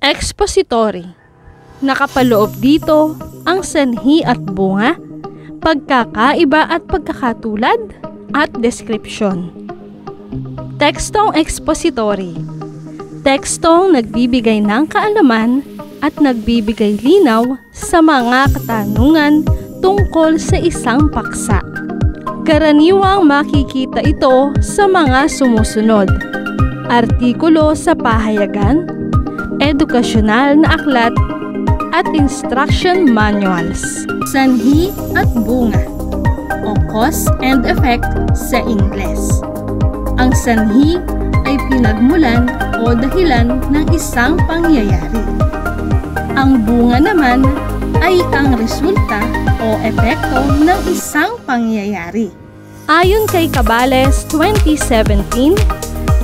Expository. Nakapaloob dito ang sanhi at bunga, pagkakaiba at pagkakatulad, at description. Tekstong expository. Tekstong nagbibigay ng kaalaman at nagbibigay linaw sa mga katanungan tungkol sa isang paksa. Karaniwang makikita ito sa mga sumusunod: artikulo sa pahayagan, edukasyonal na aklat, at instruction manuals. Sanhi at bunga o cause and effect sa Ingles. Ang sanhi ay pinagmulan o dahilan ng isang pangyayari. Ang bunga naman ay ang resulta o epekto ng isang pangyayari. Ayon kay Cabales 2017,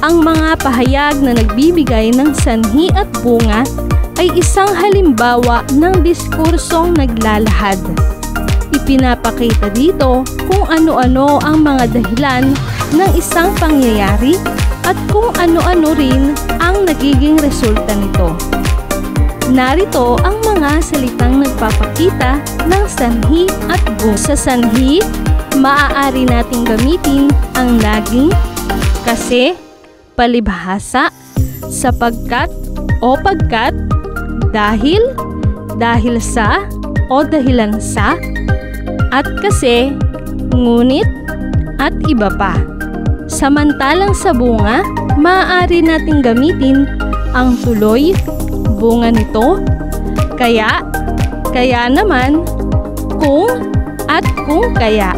ang mga pahayag na nagbibigay ng sanhi at bunga ay isang halimbawa ng diskursong naglalahad. Ipinapakita dito kung ano-ano ang mga dahilan ng isang pangyayari at kung ano-ano rin ang nagiging resulta nito. Narito ang mga salitang nagpapakita ng sanhi at bunga. Sa sanhi, maaari nating gamitin ang laging, kasi, palibhasa, sapagkat o pagkat, dahil, dahil sa o dahilan sa, at kasi, ngunit, at iba pa. Samantalang sa bunga, maaari nating gamitin ang tuloy, bunga nito, kaya, kaya naman, kung, at kung kaya.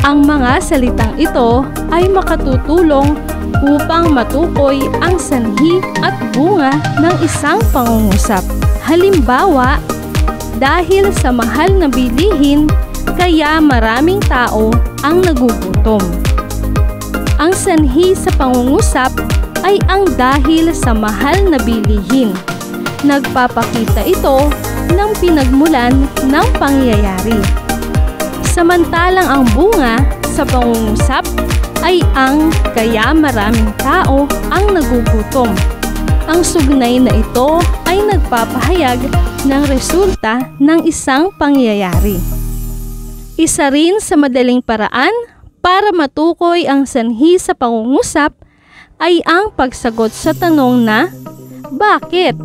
Ang mga salitang ito ay makatutulong upang matukoy ang sanhi at bunga ng isang pangungusap. Halimbawa, dahil sa mahal na bilihin, kaya maraming tao ang nagugutom. Ang sanhi sa pangungusap ay ang dahil sa mahal na bilihin. Nagpapakita ito ng pinagmulan ng pangyayari. Samantalang ang bunga sa pangungusap ay ang kaya maraming tao ang nagugutom. Ang sugnay na ito ay nagpapahayag ng resulta ng isang pangyayari. Isa rin sa madaling paraan para matukoy ang sanhi sa pangungusap ay ang pagsagot sa tanong na, bakit?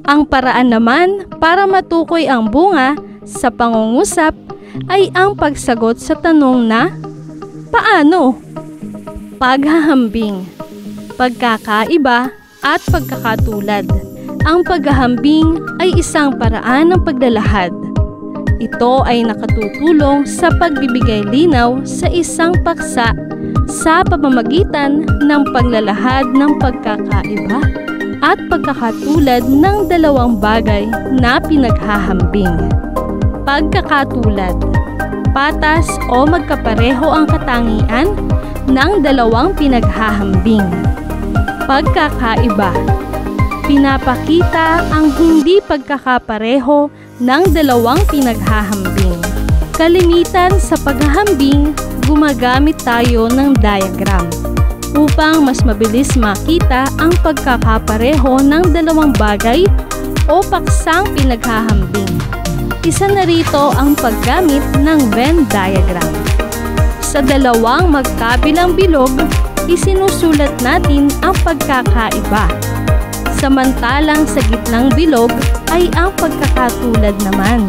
Ang paraan naman para matukoy ang bunga sa pangungusap ay ang pagsagot sa tanong na, paano? Paghahambing, pagkakaiba at pagkakatulad. Ang paghahambing ay isang paraan ng paglalahad. Ito ay nakatutulong sa pagbibigay linaw sa isang paksa sa pamamagitan ng paglalahad ng pagkakaiba at pagkakatulad ng dalawang bagay na pinaghahambing. Pagkakatulad, patas o magkapareho ang katangian ng dalawang pinaghahambing. Pagkakaiba, pinapakita ang hindi pagkakapareho ng dalawang pinaghahambing. Kalimitan sa paghahambing, gumagamit tayo ng diagram upang mas mabilis makita ang pagkakapareho ng dalawang bagay o paksang pinaghahambing. Isa na rito ang paggamit ng Venn diagram. Sa dalawang magkabilang bilog, isinusulat natin ang pagkakaiba. Samantalang sa gitnang bilog ay ang pagkakatulad naman.